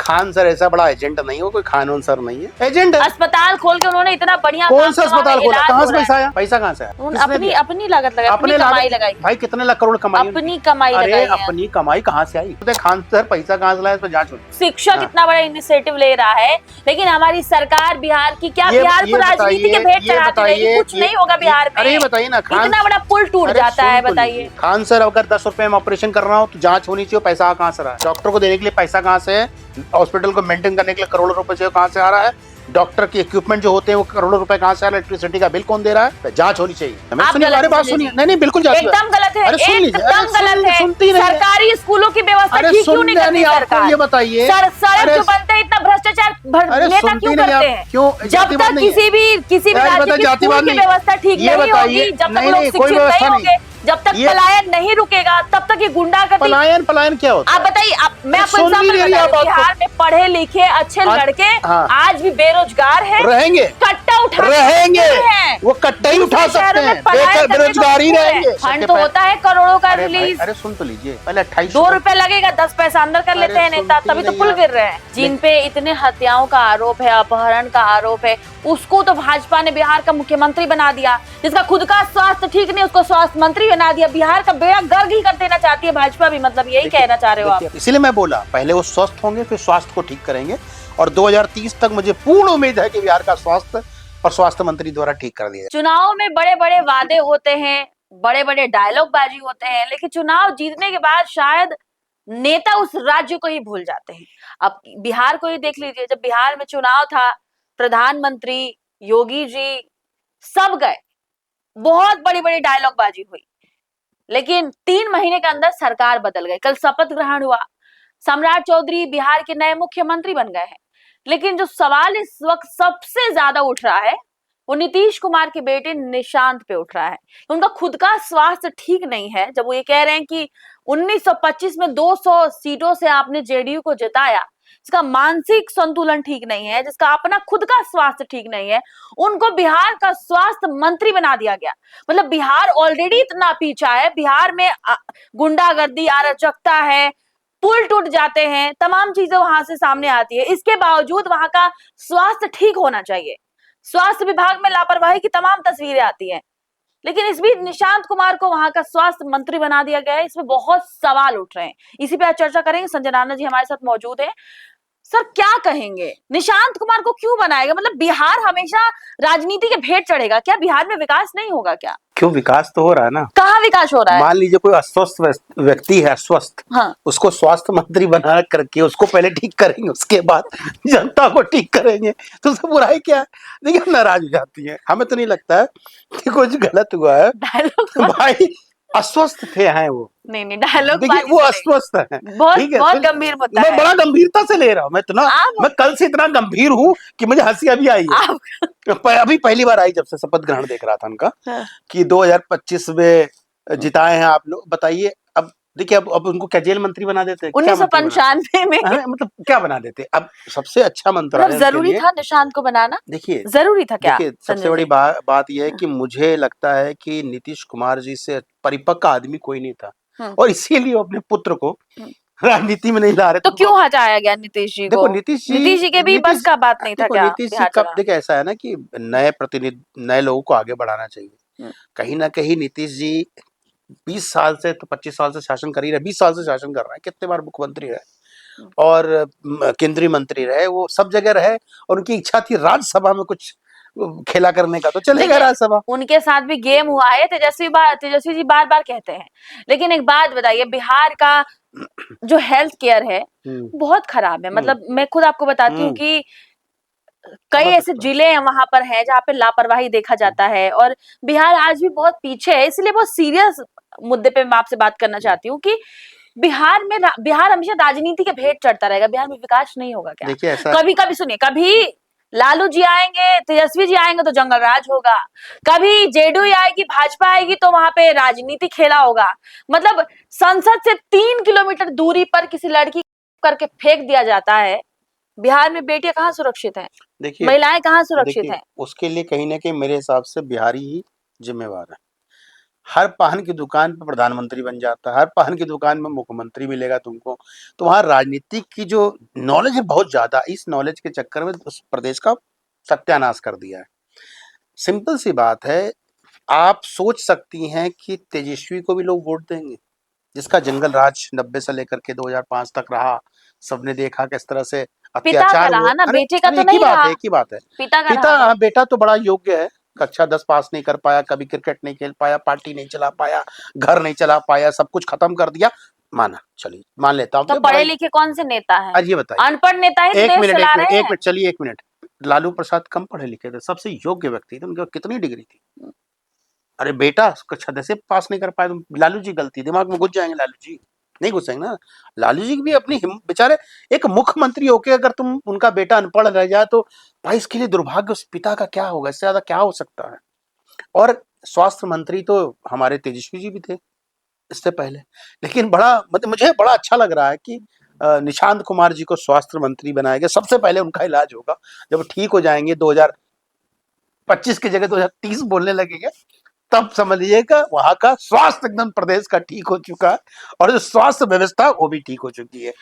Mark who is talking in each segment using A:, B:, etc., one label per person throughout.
A: Khan sir ऐसा बड़ा agent नहीं हो, कोई खान सर नहीं है, एजेंट है।
B: अस्पताल खोल के उन्होंने इतना बढ़िया
A: कौन सा अस्पताल खोला, कहाँ से पैसा आया, पैसा कहाँ से आया,
B: अपनी लागत लगाई, अपनी कमाई लगाई।
A: भाई कितने लाख करोड़ कमाई,
B: अपनी कमाई
A: अरे
B: लगाई।
A: अपनी कमाई कहाँ से आई, तो खान सर पैसा कहाँ से लाया, इस पर जांच होनी।
B: शिक्षा कितना बड़ा इनिशिएटिव ले रहा है, लेकिन हमारी सरकार बिहार की क्या बिहार को राजनीति के भेंट चढ़ाती रहेगी, कुछ नहीं होगा बिहार में।
A: अरे बताइए ना,
B: इतना बड़ा पुल टूट जाता है, बताइए।
A: खान सर अगर 10 रुपए में ऑपरेशन कर रहा हो तो जांच होनी चाहिए, पैसा कहाँ से रहा है, डॉक्टर को देने के लिए पैसा कहाँ से है, हॉस्पिटल को मेंटेन करने के लिए करोड़ों रुपए से कहाँ से आ रहा है, डॉक्टर के इक्विपमेंट जो होते हैं वो करोड़ों रुपए कहाँ से आ रहा है, इलेक्ट्रिसिटी का बिल कौन दे रहा है, जांच होनी चाहिए। हमारी बात सुनिए, नहीं बिल्कुल
B: एकदम गलत है, एकदम गलत है।
A: सुनती नहीं,
B: सरकारी स्कूलों की व्यवस्था ठीक क्यों नहीं करती सरकार,
A: ये बताइए।
B: सड़क जो बनते हैं इतना भ्रष्टाचार नेता क्यों करते हैं,
A: क्यों,
B: जब तक किसी भी राज्य की स्कूल की व्यवस्था ठीक नहीं होगी, जब तक लोग शिक्षित नहीं होंगे, जब तक पलायन नहीं रुकेगा, तब तक ये गुंडागर्दी।
A: पलायन क्या होता है,
B: आप बताइए। मैं आपको एग्जांपल बता रही हूं, बिहार में पढ़े लिखे अच्छे लड़के आज भी बेरोजगार हैं,
A: रहेंगे,
B: कट्टा उठा
A: रहेंगे, वो कट्टा ही उठा सकते हैं, बेरोजगार ही रहेंगे।
B: फंड तो होता है करोड़ों का रिलीज।
A: अरे सुन तो लीजिए, पहले 28
B: 2 रुपए लगेगा, 10 पैसा अंदर कर लेते हैं नेता, तभी तो पुल गिर रहे हैं। जिन पे इतने हत्याओं का आरोप है, अपहरण का आरोप है, उसको तो भाजपा ने बिहार का मुख्यमंत्री बना दिया। जिसका खुद का स्वास्थ्य ठीक नहीं, उसको स्वास्थ्य मंत्री बना दिया। बिहार का बेड़ा गर्क ही कर देना चाहती है भाजपा भी, मतलब यही कहना चाह रहे हो आप।
A: इसीलिए मैं बोला, पहले वो स्वस्थ होंगे, फिर स्वास्थ्य को ठीक करेंगे, और 2030 तक मुझे पूर्ण उम्मीद है कि बिहार का स्वास्थ्य और स्वास्थ्य मंत्री द्वारा ठीक कर दिया।
B: चुनाव में बड़े बड़े वादे होते हैं, बड़े बड़े डायलॉग बाजी होते हैं, लेकिन चुनाव जीतने के बाद शायद नेता उस राज्य को ही भूल जाते हैं। अब बिहार को ही देख लीजिए, जब बिहार में चुनाव था, प्रधानमंत्री योगी जी सब गए, बहुत बड़ी बड़ी डायलॉग बाजी हुई, लेकिन 3 महीने के अंदर सरकार बदल गई। कल शपथ ग्रहण हुआ, सम्राट चौधरी बिहार के नए मुख्यमंत्री बन गए हैं, लेकिन जो सवाल इस वक्त सबसे ज्यादा उठ रहा है वो नीतीश कुमार के बेटे निशांत पे उठ रहा है। उनका खुद का स्वास्थ्य ठीक नहीं है। जब वो ये कह रहे हैं कि 1925 में 200 सीटों से आपने जेडीयू को जिताया, जिसका मानसिक संतुलन ठीक नहीं है, जिसका अपना खुद का स्वास्थ्य ठीक नहीं है, उनको बिहार का स्वास्थ्य मंत्री बना दिया गया। मतलब बिहार ऑलरेडी इतना पीछा है, बिहार में गुंडागर्दी, अराजकता है, पुल टूट जाते हैं, तमाम चीजें वहां से सामने आती है। इसके बावजूद वहां का स्वास्थ्य ठीक होना चाहिए, स्वास्थ्य विभाग में लापरवाही की तमाम तस्वीरें आती हैं, लेकिन इस बीच निशांत कुमार को वहां का स्वास्थ्य मंत्री बना दिया गया है। इसमें बहुत सवाल उठ रहे हैं, इसी पे आज चर्चा करेंगे। संजय नाना जी हमारे साथ मौजूद हैं। सर क्या कहेंगे, निशांत कुमार को क्यों बनाएगा? मतलब बिहार हमेशा राजनीति के भेंट चढ़ेगा क्या? बिहार में विकास नहीं होगा क्या?
A: क्यों, विकास तो हो रहा है ना।
B: कहाँ विकास हो रहा है?
A: मान लीजिए कोई अस्वस्थ व्यक्ति है, अस्वस्थ,
B: हाँ।
A: उसको स्वास्थ्य मंत्री बना करके उसको पहले ठीक करेंगे, उसके बाद जनता को ठीक करेंगे, तो उससे बुराई क्या है? देखिए नाराज हो जाती है। हमें तो नहीं लगता है कि कुछ गलत हुआ है भाई, अस्वस्थ थे हैं वो।
B: नहीं डायलॉग,
A: देखिए वो अस्वस्थ है,
B: बहुत गंभीर मुद्दा है।
A: मैं बड़ा गंभीरता से ले रहा हूँ, मैं कल से इतना गंभीर हूँ कि मुझे हंसी अभी आई है। अभी पहली बार आई जब से शपथ ग्रहण देख रहा था उनका, कि 2025 में जिताए हैं आप लोग। बताइए अब, देखिए अब उनको क्या जेल मंत्री बना देते?
B: 1995 में
A: मतलब क्या बना देते? अब सबसे अच्छा मंत्रालय
B: जरूरी था निशांत को बनाना? देखिए जरूरी था क्या?
A: देखिए सबसे बड़ी बात यह है कि मुझे लगता है कि नीतीश कुमार जी से परिपक्व आदमी कोई नहीं था, और इसीलिए अपने पुत्र को राजनीति में नहीं ला रहे।
B: तो क्यों हटाया गया नीतीश जी को?
A: देखो नीतीश जी के भी बस का बात नहीं था क्या? नीतीश जी का देखिए ऐसा है ना कि नए प्रतिनिधि, नए लोगों को आगे बढ़ाना चाहिए। कहीं ना कहीं नीतीश जी 20 साल से तो 25 साल से शासन कर ही रहे, 20 साल से शासन कर रहे हैं, कितने बार मुख्यमंत्री रहे और केंद्रीय मंत्री रहे, वो सब जगह रहे, और उनकी इच्छा थी राज्यसभा में कुछ खेला करने का, तो चलेगा राज्यसभा। उनके साथ भी गेम हुआ है, तेजस्वी जी बार बार कहते हैं। लेकिन एक बात बताइए, बिहार का जो हेल्थ केयर है बहुत खराब है। मतलब मैं खुद आपको बताती हूँ कि कई ऐसे जिले वहां पर हैं जहाँ पे लापरवाही देखा जाता है, और बिहार आज भी बहुत पीछे है। इसलिए बहुत सीरियस मुद्दे पे मैं आपसे बात करना चाहती हूँ कि बिहार हमेशा राजनीति के भेंट चढ़ता रहेगा, बिहार में विकास नहीं होगा क्या? कभी कभी सुनिए, कभी लालू जी आएंगे, तेजस्वी जी आएंगे तो जंगल राज होगा, कभी जेडीयू आएगी, भाजपा आएगी तो वहां पे राजनीति खेला होगा। मतलब संसद से 3 किलोमीटर दूरी पर किसी लड़की करके फेंक दिया जाता है। बिहार में बेटियां कहाँ सुरक्षित हैं? देखिए महिलाएं कहाँ सुरक्षित हैं? उसके लिए कहीं ना कहीं मेरे हिसाब से बिहारी ही जिम्मेवार है। हर पान की दुकान पे प्रधानमंत्री बन जाता है, हर पान की दुकान में मुख्यमंत्री मिलेगा तुमको। तो वहाँ राजनीति की जो नॉलेज है बहुत ज़्यादा, इस नॉलेज के चक्कर में उस प्रदेश का सत्यानाश कर दिया है। सिंपल सी बात है, आप सोच सकती हैं कि तेजस्वी को भी लोग वोट देंगे, जिसका जंगल राज 90 से लेकर के 2005 तक रहा। सबने देखा किस तरह से
B: पिता का
A: अत्याचार हुए।
B: रहा ना,
A: अरे
B: बेटे का
A: अरे
B: तो
A: एक ही
B: नहीं
A: बात
B: रहा।
A: है, एक ही बात है।
B: पिता का
A: पिता,
B: रहा था।
A: हाँ, बेटा तो बड़ा योग्य है, कक्षा 10 पास नहीं कर पाया, कभी क्रिकेट नहीं खेल पाया, पार्टी नहीं चला पाया, घर नहीं चला पाया, सब कुछ खत्म कर दिया, माना, चलिए मान लेता हूँ
B: तो
A: कि
B: पढ़े
A: बड़ा।
B: लिखे कौन से नेता है?
A: आज ये बताइए,
B: अनपढ़ नेता ही तो
A: एक
B: देश
A: मिनट एक
B: चला
A: मिनट
B: रहे
A: एक
B: हैं।
A: मिनट चलिए, एक मिनट। लालू प्रसाद कम पढ़े लिखे थे, सबसे योग्य व्यक्ति थे, उनके पास कितनी डिग्री थी। अरे बेटा कक्षा 10 पास नहीं कर पाए तो लालू जी गलती, दिमाग में घुस जाएंगे लालू जी, नहीं घुसेंगे ना। लालू जी भी अपनी बेचारे एक मुख्यमंत्री होके अगर तुम उनका बेटा अनपढ़ रह जाए तो भाई इसके लिए दुर्भाग्य उस पिता का क्या होगा, इससे ज्यादा क्या हो सकता है। और स्वास्थ्य मंत्री तो हमारे तेजस्वी जी भी थे इससे पहले। लेकिन बड़ा मतलब मुझे बड़ा अच्छा लग रहा है कि निशांत कुमार जी को स्वास्थ्य मंत्री बनाया गया। सबसे पहले उनका इलाज होगा, जब ठीक हो जाएंगे 2025 की जगह 2030 बोलने लगेंगे, तब समझिएगा वहां का स्वास्थ्य एकदम प्रदेश का ठीक हो चुका है, और जो स्वास्थ्य व्यवस्था वो भी ठीक हो चुकी है।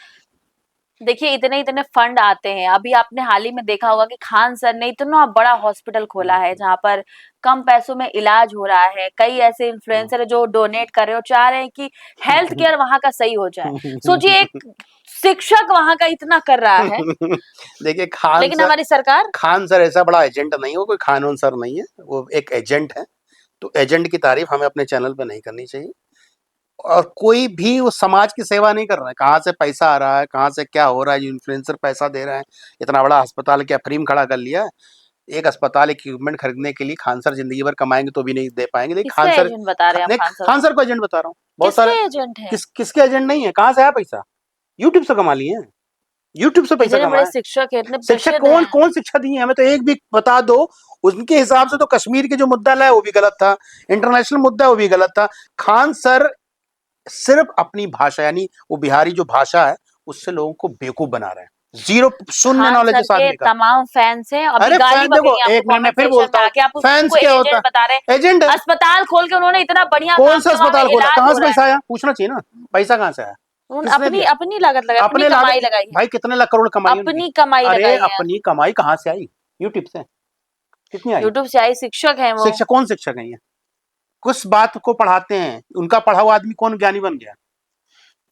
B: देखिए इतने इतने फंड आते हैं। अभी आपने हाल ही में देखा होगा कि खान सर ने इतना बड़ा हॉस्पिटल खोला है जहां पर कम पैसों में इलाज हो रहा है। कई ऐसे इन्फ्लुएंसर है जो डोनेट कर रहे हो, चाह रहे हैं कि हेल्थ केयर वहां का सही हो जाए। सोचिए एक शिक्षक वहां का इतना कर रहा है,
A: देखिए
B: लेकिन हमारी सरकार।
A: खान सर ऐसा बड़ा एजेंट नहीं हो, कोई खानोन सर नहीं है, वो एक एजेंट है। तो एजेंट की तारीफ हमें अपने चैनल पे नहीं करनी चाहिए। और कोई भी वो समाज की सेवा नहीं कर रहा है, कहाँ से पैसा आ रहा है, कहाँ से क्या हो रहा है, जो इन्फ्लुएंसर पैसा दे रहे हैं। इतना बड़ा अस्पताल क्या फ्री में खड़ा कर लिया। एक अस्पताल इक्विपमेंट खरीदने के लिए खान सर जिंदगी भर कमाएंगे तो भी नहीं दे पाएंगे। लेकिन
B: किसका एजेंट बता रहे हैं आप? खान सर
A: खान सर को एजेंट बता रहा हूँ, बहुत सारे।
B: किसके एजेंट है?
A: किसके एजेंट नहीं है, कहाँ से आया पैसा? यूट्यूब से कमा लिए हैं, यूट्यूब से पैसा
B: इतने बड़े
A: कमाया।
B: शिक्षक है, इतने
A: शिक्षक
B: प्रसिद्ध
A: कौन
B: हैं।
A: कौन शिक्षा दी है हमें तो एक भी बता दो। उनके हिसाब से तो कश्मीर के जो मुद्दा है वो भी गलत था, इंटरनेशनल मुद्दा वो भी गलत था। खान सर सिर्फ अपनी भाषा, यानी वो बिहारी जो भाषा है उससे लोगों को बेवकूफ बना रहे हैं। जीरो, शून्य
B: खान
A: नॉलेज
B: सर
A: इस
B: के
A: आदमी का।
B: तमाम फैंस हैं। अभी
A: अरे
B: गाली
A: फैन देखो,
B: बकेंगे आपको
A: एक मिनट में
B: कमेंट
A: फिर
B: सेक्शन
A: बोलता
B: में
A: हूँ,
B: आके, आप
A: फैंस
B: उसको
A: क्या होता
B: एजेंट बता रहे
A: है? एजेंट है।
B: हैं। अस्पताल खोल के उन्होंने इतना बढ़िया
A: कौन
B: काम
A: सा
B: किया, वहां
A: अस्पताल
B: पे
A: खोला,
B: इलाज
A: कहाँ
B: हो
A: से
B: रहा है।
A: पैसा आया पूछना चाहिए ना, पैसा कहाँ से आया,
B: उन्होंने
A: किसने
B: अपनी
A: दिया?
B: अपनी लागत लगाई, अपनी
A: अपने
B: कमाई
A: लागत,
B: लगाई है।
A: भाई कितने लाख करोड़ कमाई उनकी।
B: अपनी कमाई
A: अरे
B: लगाई है।
A: अपनी कमाई कहाँ से आई? यूट्यूब से। कितनी आई?
B: यूट्यूब से आई, शिक्षक है वो।
A: शिक्षक, कौन शिक्षक है ये? किस बात को पढ़ाते हैं? उनका पढ़ा हुआ आदमी कौन ज्ञानी बन गया?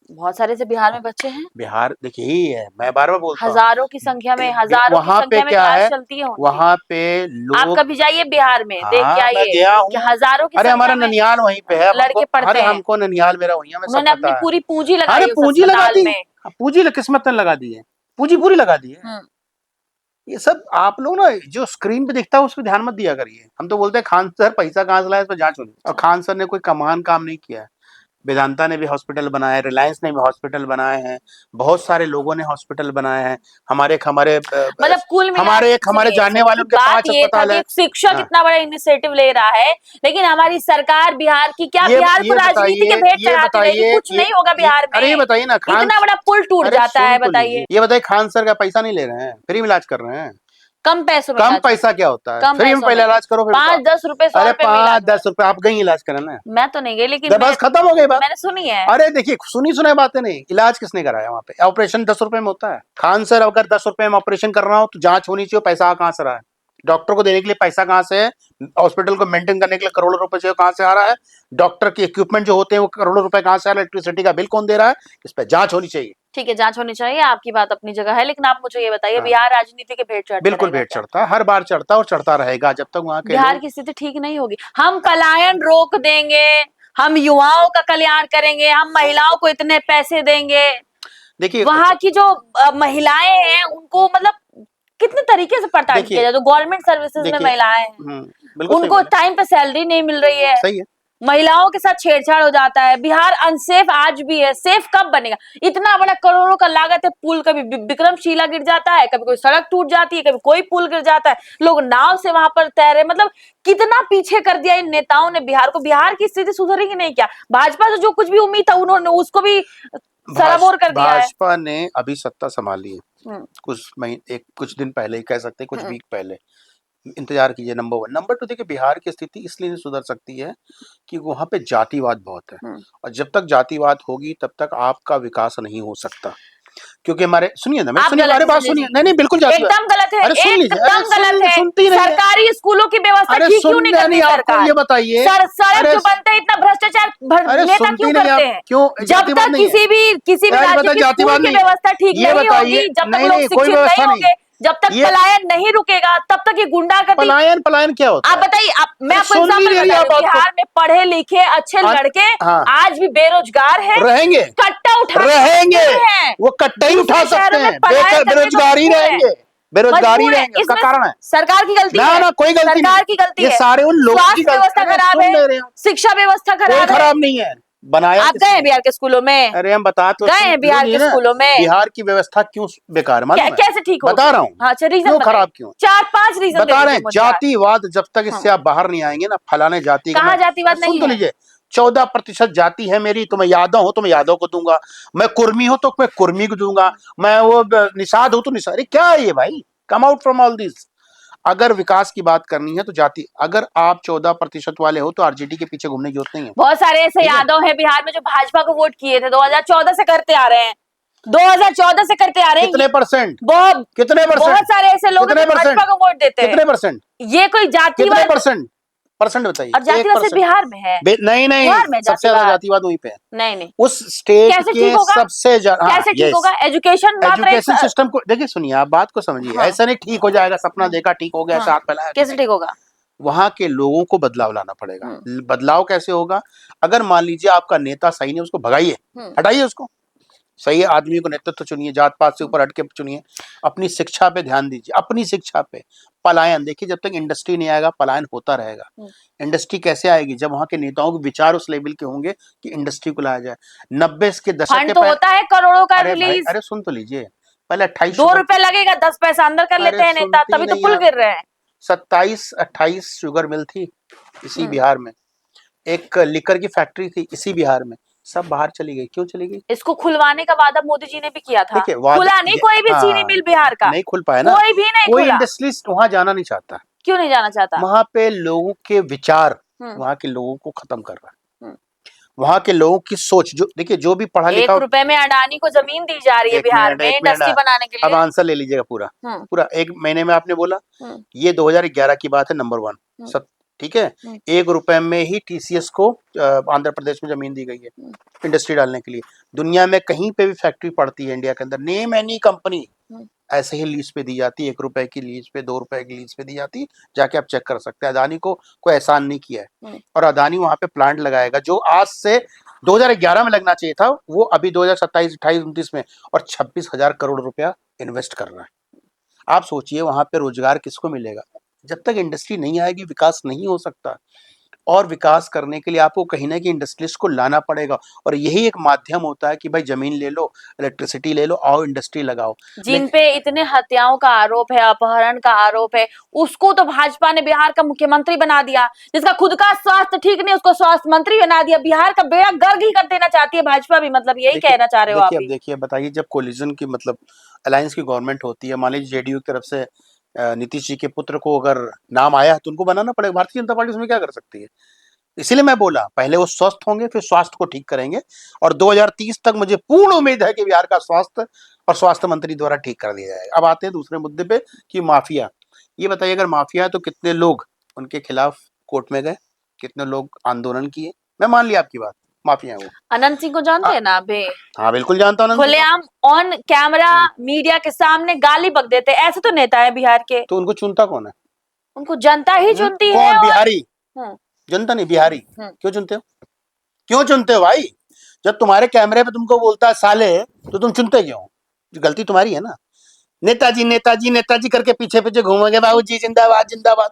B: बहुत सारे से बिहार में बच्चे हैं,
A: बिहार देखिए यही है, मैं बार बार बोलता हूँ।
B: हजारों की संख्या में, हजारों की
A: वहां पे
B: संख्या में
A: क्या
B: क्लास
A: है,
B: चलती है उनकी।
A: वहां पे
B: आप
A: लोग,
B: कभी जाइए बिहार में, देख के
A: हाँ मैं
B: आइए
A: गया
B: कि
A: हूँ।
B: हजारों की
A: अरे हमारा
B: संख्या में
A: ननियाल वहीं पे है,
B: लड़के पढ़ते
A: अरे
B: हैं।
A: हमको ननियाल मेरा वहीं है, हमें सब
B: उन्होंने अपनी
A: पता है।
B: पूरी पूंजी
A: अरे
B: लगाई उस
A: पूंजी लगा
B: अस्पताल
A: दी,
B: में।
A: पूंजी किस्मत ने लगा दी है, पूंजी पूरी लगा दी है।
B: हम्म।
A: ये सब आप लोग ना जो स्क्रीन पे दिखता है उस पर ध्यान मत दिया करिए। हम तो बोलते हैं खान सर पैसा कहाँ से लाया, इस पर जांच होनी। और खान सर ने कोई कमान काम नहीं किया है। वेदांता ने भी हॉस्पिटल बनाए, रिलायंस ने भी हॉस्पिटल बनाए हैं, बहुत सारे लोगों ने हॉस्पिटल बनाए हैं। हमारे हमारे
B: मतलब कुल मिला
A: हमारे एक हमारे
B: सुनिए
A: जानने
B: सुनिए
A: वाले
B: कि
A: उनके
B: बात
A: 5
B: ये था
A: अस्पताल
B: कि
A: है।
B: एक शिक्षक
A: हाँ,
B: इतना बड़ा इनिशिएटिव ले रहा है, लेकिन हमारी सरकार बिहार की क्या बिहार को
A: ये
B: राजनीति के
A: बताइए,
B: भेंट चढ़ाती रहेगी? कुछ नहीं होगा बिहार
A: अरे ये
B: में।
A: बताइए ना खान,
B: इतना बड़ा पुल टूट
A: अरे
B: जाता
A: सुन
B: है,
A: तो
B: बताइए।
A: लीजिए, ये बताइए खान सर का पैसा नहीं ले रहे हैं, फ्री में इलाज कर रहे हैं।
B: कम पैसों में
A: कम
B: इलाज
A: पैसा क्या होता है?
B: कम
A: फ्री में
B: पैसों
A: पहले
B: में
A: इलाज करो, फिर बताओ।
B: 5-10 रुपए 100
A: अरे
B: रुपए में इलाज
A: पाँच
B: हो रहा
A: दस रुपए आप गई इलाज कराना है,
B: है। मैं तो नहीं गई, लेकिन
A: बस खत्म हो गई बात।
B: मैंने सुनी है।
A: अरे देखिए सुनी सुनाई बातें नहीं, इलाज किसने कराया वहां पे? ऑपरेशन 10 रुपए में होता है। खान सर अगर 10 रुपए में ऑपरेशन कर रहा हो तो जांच होनी चाहिए, पैसा कहाँ से रहा है? डॉक्टर को देने के लिए पैसा कहाँ से है? हॉस्पिटल को मेंटेन करने के लिए करोड़ों रुपए चाहिए, कहाँ से आ रहा है? डॉक्टर के इक्विपमेंट जो होते हैं वो करोड़ों रुपए कहाँ से आ रहा है? इलेक्ट्रिसिटी का बिल कौन दे रहा है? इस पर जांच होनी चाहिए।
B: ठीक है, जांच होनी चाहिए, आपकी बात अपनी जगह है, लेकिन आप मुझे ये बताइए,
A: हाँ,
B: बिहार राजनीति के भेंट चढ़ता
A: बिल्कुल
B: रहेगा
A: भेंट
B: क्या?
A: चढ़ता है, हर बार चढ़ता और चढ़ता रहेगा जब तक वहां के
B: बिहार
A: लोग।
B: की स्थिति ठीक नहीं होगी। हम पलायन रोक देंगे, हम युवाओं का कल्याण करेंगे, हम महिलाओं को इतने पैसे देंगे।
A: देखिए
B: वहां की जो महिलाएं हैं उनको मतलब कितने तरीके से प्रताड़ित किया
A: देखिए
B: जाए। जो गवर्नमेंट सर्विसेज में
A: देखिए
B: महिलाएं हैं,
A: बिल्कुल सही
B: उनको
A: बोले,
B: टाइम पे सैलरी नहीं मिल रही है,
A: सही है।
B: महिलाओं के साथ छेड़छाड़ हो जाता है। बिहार अनसेफ आज भी है, सेफ कब बनेगा? इतना बड़ा करोड़ों का लागत है पुल, कभी विक्रमशिला गिर जाता है, कभी कोई सड़क टूट जाती है, कभी कोई पुल गिर जाता है, लोग नाव से वहां पर तैरे। मतलब कितना पीछे कर दिया इन नेताओं ने बिहार को। बिहार की स्थिति सुधरेगी नहीं क्या? भाजपा से जो कुछ भी उम्मीद था उन्होंने उसको भी सराबोर कर दिया है।
A: भाजपा ने अभी सत्ता संभाली है
B: हम्म,
A: कुछ दिन पहले ही कह सकते हैं, कुछ
B: हम्म।
A: वीक पहले। इंतजार कीजिए, नंबर 1। नंबर 2, देखिए बिहार की स्थिति इसलिए नहीं सुधर सकती है कि वहाँ पे जातिवाद बहुत है, और जब तक जातिवाद होगी तब तक आपका विकास नहीं हो सकता। क्योंकि हमारे, सुनिए ना, मैं
B: आप
A: सुनिए,
B: गलत
A: हमारे
B: है
A: बात
B: संजय
A: सुनिए,
B: जी,
A: नहीं नहीं बिल्कुल जातिवाद,
B: एकदम गलत है,
A: अरे सुन लीजिए, अरे
B: एकदम गलत है।
A: सुनती नहीं है,
B: सरकारी स्कूलों की व्यवस्था
A: अरे
B: ठीक क्यों नहीं
A: सुनने
B: करती
A: नहीं, आपको
B: सरकार?
A: ये बताइए,
B: सड़क
A: अरे
B: जो बनते हैं इतना भ्रष्टाचार
A: अरे
B: नेता क्यों
A: सुनती नहीं
B: करते
A: आप,
B: हैं?
A: क्यों
B: जब
A: जातिवाद
B: तक
A: नहीं है?
B: किसी भी
A: यार
B: राज्य
A: बता,
B: की स्कूल
A: जातिवाद
B: की
A: नहीं है,
B: व्यवस्था ठीक
A: ये
B: नहीं
A: बताइए,
B: होगी, जब तक
A: नहीं
B: लोग
A: नहीं कोई
B: शिक्षित नहीं
A: व्यवस्था नहीं,
B: होंगे, जब तक
A: ये
B: पलायन नहीं रुकेगा, तब तक ये गुंडागर्दी।
A: पलायन, पलायन क्या होता
B: आप
A: है?
B: बताइए, मैं
A: अरे
B: आपको
A: सुन नहीं
B: एग्जाम्पल
A: दे रही
B: बता
A: आप
B: रही हूँ,
A: बात को,
B: बिहार में पढ़े लिखे अच्छे लड़के
A: हाँ
B: आज भी बेरोजगार हैं,
A: रहेंगे,
B: कट्टा उठा के
A: रहेंगे,
B: मजबूर हैं,
A: वो कट्टा ही उठा
B: दूसरे
A: सकते
B: शहरों में
A: हैं,
B: पलायन करने को
A: बेरोजगारी
B: मजबूर हैं,
A: रहेंगे, बेरोजगारी
B: मजबूर है।
A: रहेंगे, उसका
B: इसमें
A: कारण है
B: सरकार की गलती
A: ना
B: है,
A: ना, कोई गलती नहीं,
B: सरकार की गलती
A: ये
B: है।
A: सारे उन लोगों की
B: स्वास्थ्य
A: गलती।
B: व्यवस्था
A: अरे
B: खराब
A: सुन
B: है,
A: ले रहे हो,
B: शिक्षा व्यवस्था
A: कोई
B: खराब है।
A: खराब नहीं है, बनाया
B: आप गए हैं
A: किसने?
B: बिहार के स्कूलों में?
A: अरे हम बता तो
B: गए
A: सुन
B: हैं बिहार
A: लीजिए
B: के
A: ना,
B: स्कूलों में?
A: बिहार की व्यवस्था क्यों बेकार है मालूम है?
B: कैसे ठीक
A: बता
B: होगी?
A: रहा हूँ
B: हाँ, अच्छा रीजन
A: क्यों
B: बताइए,
A: खराब क्यों,
B: 4-5 रीजन दे
A: बता रहे
B: दीजिए
A: हैं,
B: मुझे आज।
A: जातिवाद जब तक
B: हाँ।
A: इससे आप बाहर नहीं आएंगे ना, फलाने जाति का
B: कहाँ
A: मैं,
B: जातिवाद
A: सुन
B: नहीं
A: तो
B: है?
A: लीजिए, 14% जाति है मेरी, तो मैं यादव हूं तो मैं यादव को दूंगा, मैं कुर्मी हूं तो मैं कुर्मी को दूंगा, मैं वो निषाद हूं तो निषाद। अरे क्या है ये भाई, come out from all this. अगर विकास की बात करनी है तो जाति, अगर आप 14% वाले हो तो आरजेडी के पीछे घूमने की जरूरत नहीं है।
B: बहुत सारे ऐसे
A: ठीक है,
B: यादव हैं बिहार में जो भाजपा को वोट किए थे, 2014 से करते आ रहे हैं, 2014 से करते आ रहे हैं।
A: कितने परसेंट,
B: बहुत
A: कितने
B: बहुत
A: परसेंट,
B: सारे ऐसे लोग हैं
A: कितने
B: जो
A: परसेंट,
B: भाजपा को वोट देते हैं।
A: कितने परसेंट,
B: ये कोई
A: कितने
B: जातिवाद
A: परसेंट, परसेंट बताइए,
B: और जातिवाद सिर्फ
A: 1%।
B: बिहार में है?
A: नहीं नहीं,
B: बिहार में
A: सबसे ज्यादा
B: जातिवाद
A: जातिवाद वहीं पे है,
B: नहीं नहीं,
A: उस स्टेट
B: कैसे
A: के
B: ठीक होगा?
A: सबसे ज्यादा। हाँ
B: कैसे ठीक
A: यस,
B: होगा? एजुकेशन मात्र एक
A: एजुकेशन सिस्टम को देखिए, सुनिए आप बात को समझिए,
B: हाँ
A: ऐसा नहीं ठीक हो जाएगा, सपना देखा ठीक हो गया,
B: हाँ,
A: साथ फैलाया ठीक
B: कैसे
A: हो
B: ठीक
A: गया।
B: होगा?
A: वहां के लोगों को बदलाव लाना पड़ेगा। बदलाव कैसे होगा? अगर मान लीजिए आपका नेता सही नहीं, उसको भगाइए, हटाइए उसको, सही आदमी को नेतृत्व चुनिए, जात पात से ऊपर हटके चुनिए, अपनी शिक्षा पे ध्यान दीजिए, अपनी शिक्षा पे। पलायन देखिए, जब तक इंडस्ट्री नहीं आएगा पलायन होता रहेगा। इंडस्ट्री कैसे आएगी? जब वहां के नेताओं के विचार उस लेवल के होंगे कि इंडस्ट्री को लाया जाए। 90 के दशक
B: फंड
A: के
B: तो होता है करोड़ों का
A: अरे भाई,
B: रिलीज,
A: अरे सुन तो लीजिए, पहले 28
B: दो रुपए लगेगा, 10 पैसा अंदर कर लेते
A: अरे
B: हैं नेता,
A: सुनती
B: तभी तो
A: नहीं
B: पुल
A: आप,
B: गिर रहे हैं।
A: 27-28 शुगर मिल थी इसी बिहार में, एक लिकर की फैक्ट्री थी इसी बिहार में, सब बाहर चली गई। क्यों चली गई?
B: इसको खुलवाने का वादा मोदी जी ने भी किया था,
A: देखिए
B: खुला नहीं कोई भी चीनी मिल बिहार का,
A: नहीं खुल पाया ना,
B: कोई भी नहीं
A: कोई
B: खुला।
A: इंडस्ट्रियलिस्ट वहां जाना नहीं चाहता।
B: क्यों नहीं जाना चाहता?
A: वहां पे लोगों के विचार वहां के लोगों को खत्म कर रहा है, वहां के लोगों की सोच। जो देखिए, जो भी पढ़ा लिखा,
B: 1 रुपए में अडानी को जमीन दी जा रही है बिहार में
A: एक
B: इंडस्ट्री
A: मिनट,
B: बनाने के
A: अब
B: लिए।
A: आंसर ले लीजिएगा पूरा, पूरा 1 महीने में आपने बोला, ये 2011 की बात है, नंबर 1 सब ठीक है। 1 रुपए में ही टीसीएस को आंध्र प्रदेश में जमीन दी गई है इंडस्ट्री डालने के लिए। दुनिया में कहीं पे भी फैक्ट्री पड़ती है इंडिया के अंदर, नेम एनी कंपनी, ऐसे ही लीज पे दी जाती है, 1 रुपए की लीज पे, 2 रुपए की लीज पे दी जाती है, जाके आप चेक कर सकते हैं। अदानी को कोई एहसान नहीं किया है, और अदानी वहां पे प्लांट लगाएगा जो आज से 2011 में लगना चाहिए था, वो अभी 2027, 28, 29 में, और 26,000 करोड़ रुपया इन्वेस्ट कर रहा है। आप सोचिए वहां पे रोजगार किसको मिलेगा? जब तक इंडस्ट्री नहीं आएगी विकास नहीं हो सकता, और विकास करने के लिए आपको कहीं ना कहीं इंडस्ट्रियलिस्ट को लाना पड़ेगा, और यही एक माध्यम होता है कि भाई जमीन ले लो, इलेक्ट्रिसिटी ले लो, आओ इंडस्ट्री लगाओ।
B: जिन पे इतने हत्याओं का आरोप है, अपहरण का आरोप है, उसको तो भाजपा ने बिहार का मुख्यमंत्री बना दिया। जिसका खुद का स्वास्थ्य ठीक नहीं, उसको स्वास्थ्य मंत्री बना दिया। बिहार का बेड़ा गर्क ही कर देना चाहती है भाजपा भी, मतलब यही कहना चाह रहे हो आप?
A: देखिए बताइए, जब कोलिजन की मतलब अलायंस की गवर्नमेंट होती है, मान लीजिए जेडीयू की तरफ से नीतीश जी के पुत्र को अगर नाम आया तो उनको बनाना पड़ेगा। भारतीय जनता पार्टी उसमें क्या कर सकती है? इसीलिए मैं बोला, पहले वो स्वस्थ होंगे, फिर स्वास्थ्य को ठीक करेंगे, और 2030 तक मुझे पूर्ण उम्मीद है कि बिहार का स्वास्थ्य और स्वास्थ्य मंत्री द्वारा ठीक कर दिया जाएगा। अब आते हैं दूसरे मुद्दे पे कि माफिया। ये बताइए, अगर माफिया है तो कितने लोग उनके खिलाफ कोर्ट में गए, कितने लोग आंदोलन किए? मैं मान लिया आपकी बात, माफिया है वो।
B: अनंत सिंह को जानते हैं ना अभी?
A: हाँ बिल्कुल जानता हूँ।
B: खुलेआम ऑन कैमरा मीडिया के सामने गाली बक देते हैं। ऐसे तो नेता है बिहार के।
A: तो उनको चुनता कौन है?
B: उनको जनता ही चुनती है।
A: कौन? बिहारी?
B: हाँ।
A: जनता नहीं, बिहारी। क्यों चुनते हो? क्यों चुनते हो भाई? जब तुम्हारे कैमरे पे तुमको बोलता है साले, तो तुम चुनते क्यों? गलती तुम्हारी है ना। नेताजी नेताजी नेताजी करके पीछे पीछे घूमोगे, बाबूजी जिंदाबाद जिंदाबाद।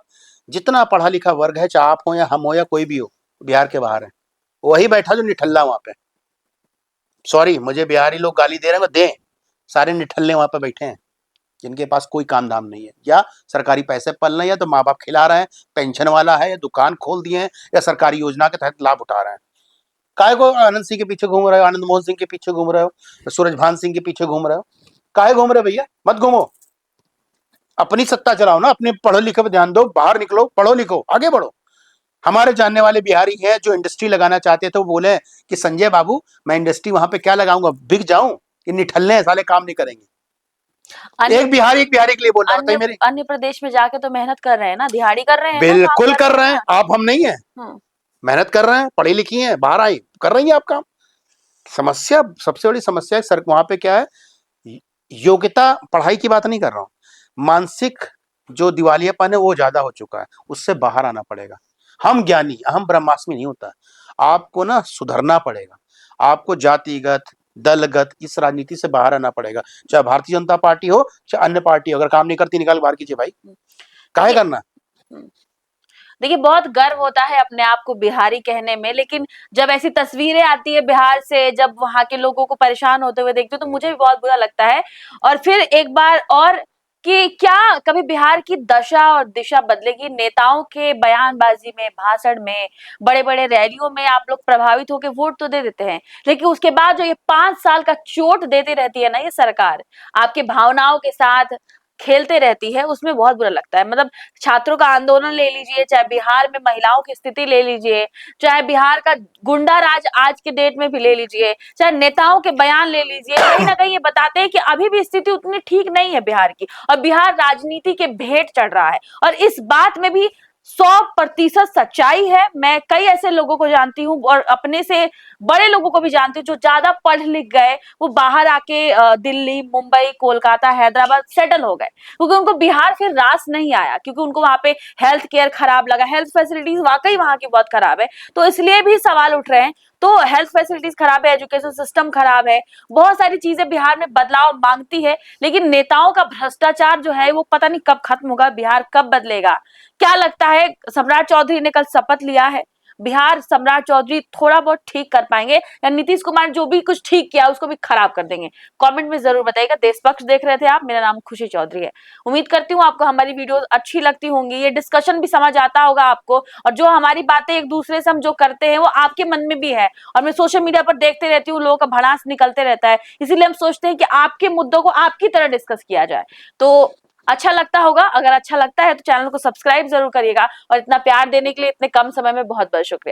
A: जितना पढ़ा लिखा वर्ग है, चाहे आप हो या हम हो या कोई भी हो, बिहार के बाहर है, वही बैठा जो निठल्ला वहां पे। सॉरी, मुझे बिहारी लोग गाली दे रहे हैं, दें, सारे निठल्ले वहां पे बैठे हैं जिनके पास कोई काम धाम नहीं है, या सरकारी पैसे पल रहे हैं, या तो माँ बाप खिला रहे हैं, पेंशन वाला है, या दुकान खोल दिए हैं, या सरकारी योजना के तहत लाभ उठा रहे हैं। काहे को आनंद सिंह के पीछे घूम रहे हो, आनंद मोहन सिंह के पीछे घूम रहे हो, सूरजभान सिंह के पीछे घूम रहे हो? काहे घूम रहे हो भैया? मत घूमो। अपनी सत्ता चलाओ ना, अपने पढ़ो लिखो पे ध्यान दो, बाहर निकलो, पढ़ो लिखो, आगे बढ़ो। हमारे जानने वाले बिहारी हैं जो इंडस्ट्री लगाना चाहते थे, वो बोले कि संजय बाबू मैं इंडस्ट्री वहां पे क्या लगाऊंगा, बिक जाऊं, कि निठल्ले हैं साले, काम नहीं करेंगे। एक बिहारी के लिए बोल रहा
B: अन्य
A: था मेरी।
B: अन्य प्रदेश में जाके तो मेहनत कर रहे हैं ना, दिहाड़ी कर रहे हैं ना, काम
A: बिल्कुल कर
B: कर
A: रहे
B: रहे
A: हैं,
B: हैं
A: आप हम नहीं है,
B: ना।
A: मेहनत कर रहे हैं, पढ़ी लिखी हैं, बाहर आई कर रही है आप काम। समस्या, सबसे बड़ी समस्या है सर वहां पे क्या है, योग्यता, पढ़ाई की बात नहीं कर रहा हूं, मानसिक जो दिवालियापन है वो ज्यादा हो चुका है, उससे बाहर आना पड़ेगा। हम ज्ञानी, हम ब्रह्मास्मि नहीं होता, आपको ना सुधरना पड़ेगा, आपको जातिगत दलगत इस राजनीति से बाहर आना पड़ेगा, चाहे भारतीय जनता पार्टी हो चाहे अन्य पार्टी हो, अगर काम नहीं करती निकाल बाहर कीजिए भाई, काहे
B: देखिए
A: करना।
B: देखिए, बहुत गर्व होता है अपने आप को बिहारी कहने में, लेकिन जब ऐसी तस्वीरें आती है बिहार से, जब वहां के लोगों को परेशान होते हुए देखती हूँ, तो मुझे भी बहुत बुरा लगता है। और फिर एक बार और, कि क्या कभी बिहार की दशा और दिशा बदलेगी? नेताओं के बयानबाजी में, भाषण में, बड़े बड़े रैलियों में आप लोग प्रभावित होकर वोट तो दे देते हैं, लेकिन उसके बाद जो ये 5 साल का चोट देती रहती है ना ये सरकार, आपके भावनाओं के साथ खेलते रहती है, उसमें बहुत बुरा लगता है। मतलब छात्रों का आंदोलन ले लीजिए, चाहे बिहार में महिलाओं की स्थिति ले लीजिए, चाहे बिहार का गुंडा राज आज के डेट में भी ले लीजिए, चाहे नेताओं के बयान ले लीजिए, कहीं ना कहीं ये बताते हैं कि अभी भी स्थिति उतनी ठीक नहीं है बिहार की, और बिहार राजनीति के भेंट चढ़ रहा है। और इस बात में भी 100% सच्चाई है। मैं कई ऐसे लोगों को जानती हूँ, और अपने से बड़े लोगों को भी जानती हूँ, जो ज्यादा पढ़ लिख गए, वो बाहर आके दिल्ली, मुंबई, कोलकाता, हैदराबाद सेटल हो गए, क्योंकि उनको बिहार फिर रास नहीं आया, क्योंकि उनको वहां पे हेल्थ केयर खराब लगा, हेल्थ फैसिलिटीज वाकई वहां की बहुत खराब है, तो इसलिए भी सवाल उठ रहे हैं। तो हेल्थ फैसिलिटीज खराब है, एजुकेशन सिस्टम खराब है, बहुत सारी चीजें बिहार में बदलाव मांगती है, लेकिन नेताओं का भ्रष्टाचार जो है वो पता नहीं कब खत्म होगा, बिहार कब बदलेगा। क्या लगता है? सम्राट चौधरी ने कल शपथ लिया है, बिहार सम्राट चौधरी थोड़ा बहुत ठीक कर पाएंगे, या नीतीश कुमार जो भी कुछ ठीक किया उसको भी खराब कर देंगे? कमेंट में जरूर बताइएगा। देशपक्ष देख रहे थे आप, मेरा नाम खुशी चौधरी है। उम्मीद करती हूँ आपको हमारी वीडियो अच्छी लगती होंगी, ये डिस्कशन भी समझ आता होगा आपको, और जो हमारी बातें एक दूसरे से हम जो करते हैं वो आपके मन में भी है। और मैं सोशल मीडिया पर देखते रहती हूँ, लोगों का भड़ास निकलते रहता है, इसीलिए हम सोचते हैं कि आपके मुद्दों को आपकी तरह डिस्कस किया जाए। तो अच्छा लगता होगा, अगर अच्छा लगता है तो चैनल को सब्सक्राइब जरूर करिएगा, और इतना प्यार देने के लिए इतने कम समय में बहुत बहुत शुक्रिया।